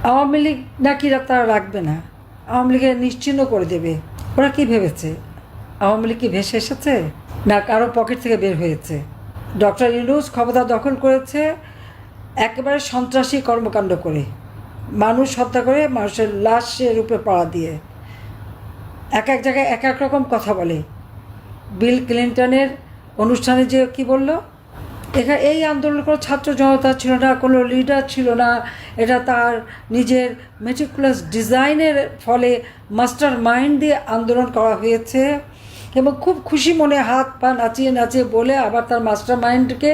আওয়ামী লীগ নাকি তারা রাখবে না, আওয়ামী লীগের নিশ্চিহ্ন করে দেবে। ওরা কি ভেবেছে? আওয়ামী লীগ কি ভেসে এসেছে, না কারো পকেট থেকে বের হয়েছে? ডক্টর ইউনূস ক্ষমতা দখল করেছে একেবারে সন্ত্রাসী কর্মকাণ্ড করে, মানুষ হত্যা করে, মানুষের লাশের উপরে পাড়া দিয়ে, এক এক জায়গায় এক এক রকম কথা বলে। বিল ক্লিন্টনের অনুষ্ঠানে যে কি বলল, এখানে এই আন্দোলন কোনো ছাত্র জনতা ছিল না, কোনো লিডার ছিল না, এটা তার নিজের মেটিকুলাস ডিজাইনের ফলে মাস্টার মাইন্ড দিয়ে আন্দোলন করা হয়েছে। এবং খুব খুশি মনে হাত পা নাচিয়ে নাচিয়ে বলে আবার তার মাস্টার মাইন্ডকে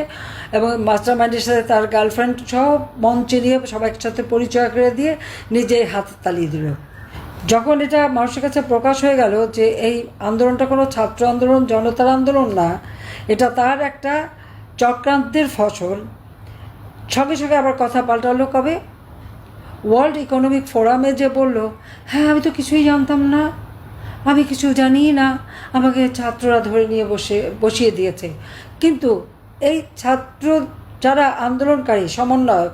এবং মাস্টার মাইন্ডের সাথে তার গার্লফ্রেন্ড সহ মঞ্চে নিয়ে সবাই একসাথে পরিচয় করে দিয়ে নিজে হাত তালিয়ে দিল। যখন এটা মানুষের কাছে প্রকাশ হয়ে গেল যে এই আন্দোলনটা কোনো ছাত্র আন্দোলন, জনতার আন্দোলন না, এটা তার একটা চক্রান্তের ফসল, সঙ্গে সঙ্গে আবার কথা পাল্টালো। কবে ওয়ার্ল্ড ইকোনমিক ফোরামে যে বলল, হ্যাঁ আমি তো কিছুই জানতাম না, আমি কিছু জানি না, আমাকে ছাত্ররা ধরে নিয়ে বসিয়ে দিয়েছে। কিন্তু এই ছাত্র যারা আন্দোলনকারী সমন্বয়ক,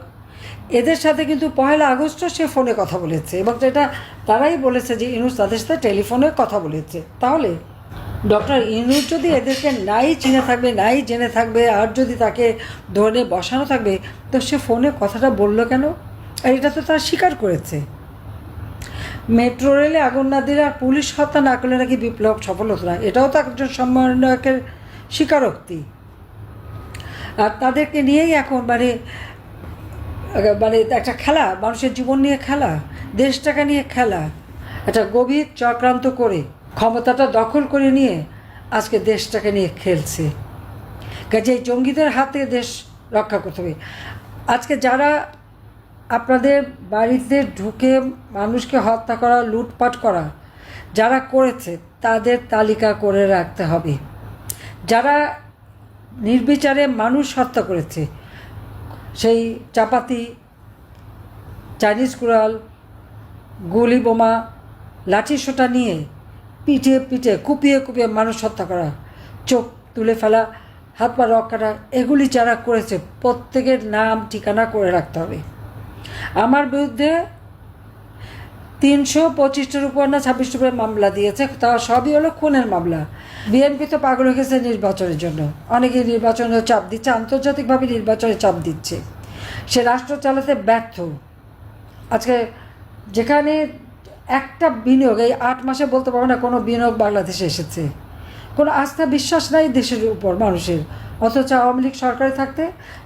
এদের সাথে কিন্তু 1 আগস্টও সে ফোনে কথা বলেছে, এবং যেটা তারাই বলেছে যে ইউনূস তাদের সাথে টেলিফোনে কথা বলেছে। তাহলে ডক্টর ইউনূস যদি এদেরকে নাই চিনে থাকবে, নাই জেনে থাকবে, আর যদি তাকে ধরে বসানো থাকবে, তো সে ফোনে কথাটা বললো কেন? আর এটা তো তারা স্বীকার করেছে। মেট্রো রেলে আগুন না দিলে আর পুলিশ হত্যা না করলে নাকি বিপ্লব সফল হতো না, এটাও তো একজন সমন্বয়কের স্বীকারোক্তি। আর তাদেরকে নিয়েই এখন মানে একটা খেলা, মানুষের জীবন নিয়ে খেলা, দেশটাকে নিয়ে খেলা, একটা গভীর চক্রান্ত করে ক্ষমতাটা দখল করে নিয়ে আজকে দেশটাকে নিয়ে খেলছে। কাজে জঙ্গিদের হাত থেকে দেশ রক্ষা করতে হবে। আজকে যারা আপনাদের বাড়িতে ঢুকে মানুষকে হত্যা করা, লুটপাট করা যারা করেছে তাদের তালিকা করে রাখতে হবে। যারা নির্বিচারে মানুষ হত্যা করেছে, সেই চাপাতি, চাইনিজ কুড়াল, গুলি বোমা, লাঠিসোঁটা নিয়ে পিঠে পিঠে কুপিয়ে কুপিয়ে মানুষ হত্যা করা, চোখ তুলে ফেলা, হাত পা রক কাটা, এগুলি যারা করেছে প্রত্যেকের নাম ঠিকানা করে রাখতে হবে। আমার বিরুদ্ধে 325টার উপর না 26টার উপরে মামলা দিয়েছে, তা সবই হলো খুনের মামলা। বিএনপি তো পাগল হয়ে গেছে নির্বাচনের জন্য, অনেকে নির্বাচনের চাপ দিচ্ছে, আন্তর্জাতিকভাবে নির্বাচনের চাপ দিচ্ছে। সে রাষ্ট্র চালাতে ব্যর্থ। আজকে যেখানে একটা বিনিয়োগ এই 8 মাসে বলতে পারবো না কোনো বিনিয়োগ বাংলাদেশে এসেছে, কোনো আস্থা বিশ্বাস নাই দেশের উপর মানুষের, অথচ আওয়ামী লীগ সরকারে থাকতে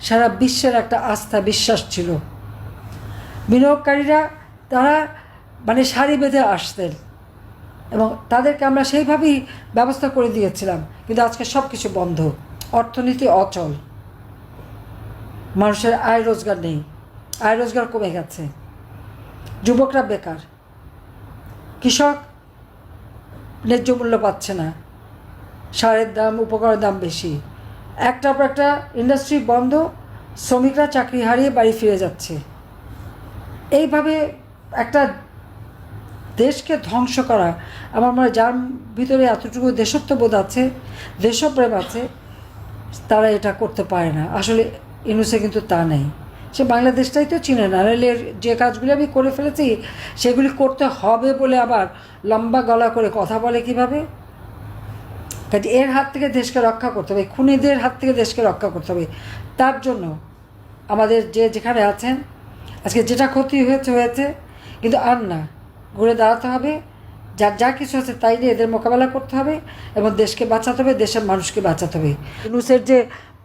সারা বিশ্বের একটা আস্থা বিশ্বাস ছিল। বিনিয়োগকারীরা তারা মানে সারি বেঁধে আসতেন এবং তাদেরকে আমরা সেইভাবেই ব্যবস্থা করে দিয়েছিলাম। কিন্তু আজকে সব কিছু বন্ধ, অর্থনীতি অচল, মানুষের আয় রোজগার নেই, আয় রোজগার কমে গেছে, যুবকরা বেকার, কৃষক ন্যায্য মূল্য পাচ্ছে না, সারের দাম, উপকরণের দাম বেশি, একটার পর একটা ইন্ডাস্ট্রি বন্ধ, শ্রমিকরা চাকরি হারিয়ে বাড়ি ফিরে যাচ্ছে। এইভাবে একটা দেশকে ধ্বংস করা, আমার মনে হয় যার ভিতরে এতটুকু দেশত্ববোধ আছে, দেশপ্রেম আছে, তারা এটা করতে পারে না। আসলে ইউনূসে কিন্তু তা নেই, সে বাংলাদেশটাই তো চিনে না। নাহলে যে কাজগুলি আমি করে ফেলেছি সেগুলি করতে হবে বলে আবার লম্বা গলা করে কথা বলে কীভাবে? কাজে এর হাত থেকে দেশকে রক্ষা করতে হবে, খুনিদের হাত থেকে দেশকে রক্ষা করতে হবে। তার জন্য আমাদের যে যেখানে আছেন, আজকে যেটা ক্ষতি হয়েছে হয়েছে, কিন্তু আর না, ঘুরে দাঁড়াতে হবে, যার যা কিছু আছে তাই নিয়ে এদের মোকাবেলা করতে হবে এবং দেশকে বাঁচাতে হবে, দেশের মানুষকে বাঁচাতে হবে। ইউনূসের যে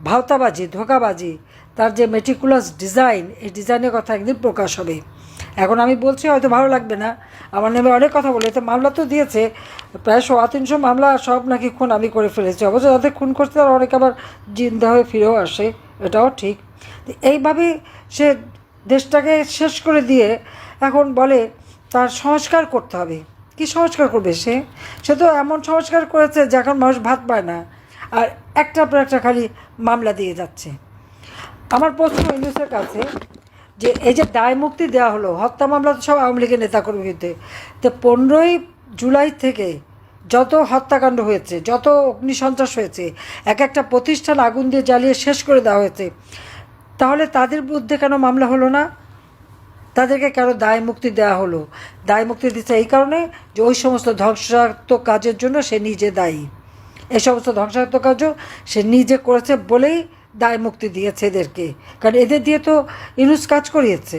ভাওতাবাজি, ধোঁকাবাজি, তার যে মেটিকুলাস ডিজাইন, এই ডিজাইনের কথা একদিন প্রকাশ হবে। এখন আমি বলছি হয়তো ভালো লাগবে না, আমার নামে অনেক কথা বলে, তো মামলা তো দিয়েছে প্রায় 350 মামলা, সব নাকি খুন আমি করে ফেলেছি। অবশ্য যাদের খুন করতে তারা অনেক আবার জিন্দা হয়ে ফিরেও আসে, এটাও ঠিক। এইভাবে সে দেশটাকে শেষ করে দিয়ে এখন বলে তার সংস্কার করতে হবে। কি সংস্কার করবে সে? সে তো এমন সংস্কার করেছে যে এখন মানুষ ভাত পায় না, আর একটার পর একটা খালি মামলা দিয়ে যাচ্ছে। আমার প্রশ্ন ইউনূসের কাছে যে এই যে দায় মুক্তি দেওয়া হলো, হত্যা মামলা তো সব আওয়ামী লীগের নেতাকর্মীর বিরুদ্ধে, তো 15ই জুলাই থেকে যত হত্যাকাণ্ড হয়েছে, যত অগ্নিসন্ত্রাস হয়েছে, এক একটা প্রতিষ্ঠান আগুন দিয়ে জ্বালিয়ে শেষ করে দেওয়া হয়েছে, তাহলে তাদের বিরুদ্ধে কেন মামলা হলো না? তাদেরকে কেন দায় মুক্তি দেওয়া হলো? দায় মুক্তি দিচ্ছে এই কারণে যে ওই সমস্ত ধ্বংসাত্মক কাজের জন্য সে নিজে দায়ী। এই সমস্ত ধ্বংসাত্মক কাজও সে নিজে করেছে বলেই দায় মুক্তি দিয়েছে এদেরকে। কারণ এদের দিয়ে তো ইউনূস কাজ করিয়েছে।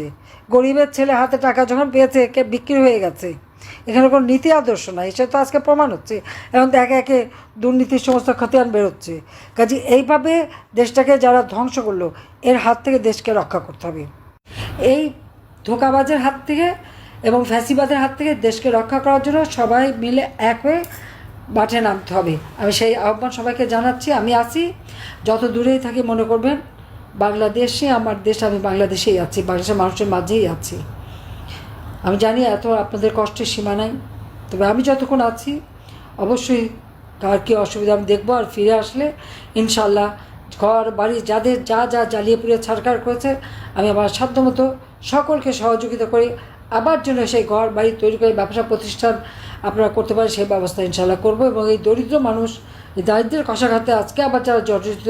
গরিবের ছেলে হাতে টাকা যখন পেয়েছে একে বিক্রি হয়ে গেছে। এখানে কোনো নীতি আদর্শ নাই, সেটা তো আজকে প্রমাণ হচ্ছে। এখন তো একে একে দুর্নীতির সমস্ত খতিয়ান বেরোচ্ছে। কাজে এইভাবে দেশটাকে যারা ধ্বংস করলো এর হাত থেকে দেশকে রক্ষা করতে হবে। এই ধোঁকাবাজের হাত থেকে এবং ফ্যাসিবাদের হাত থেকে দেশকে রক্ষা করার জন্য সবাই মিলে এক হয়ে মাঠে নামতে হবে। আমি সেই আহ্বান সবাইকে জানাচ্ছি। আমি আছি, যত দূরেই থাকি মনে করবেন বাংলাদেশই আমার দেশ, আমি বাংলাদেশেই আছি, বাংলাদেশের মানুষের মাঝেই আছি। আমি জানি এত আপনাদের কষ্টের সীমা নাই, তবে আমি যতক্ষণ আছি অবশ্যই কার কী অসুবিধা আমি দেখবো। আর ফিরে আসলে ইনশাল্লাহ ঘর বাড়ি যাদের যা যা জ্বালিয়ে পুড়িয়ে ছাড়খাড় করেছে আমি আমার সাধ্যমতো সকলকে সহযোগিতা করি আবার জন্য সেই ঘর বাড়ি তৈরি করে ব্যবসা প্রতিষ্ঠান আপনারা করতে পারেন সেই ব্যবস্থা ইনশাল্লাহ করবো। এবং এই দরিদ্র মানুষ এই দারিদ্রের কষাঘাতে আজকে আবার যারা জর্জরিত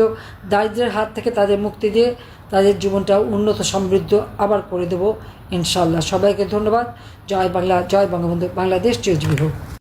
দারিদ্রের হাত থেকে তাদের মুক্তি দিয়ে তাদের জীবনটা উন্নত সমৃদ্ধ আবার করে দেবো ইনশাল্লাহ। সবাইকে ধন্যবাদ। জয় বাংলা, জয় বঙ্গবন্ধু, বাংলাদেশ চিরজীবী হোক।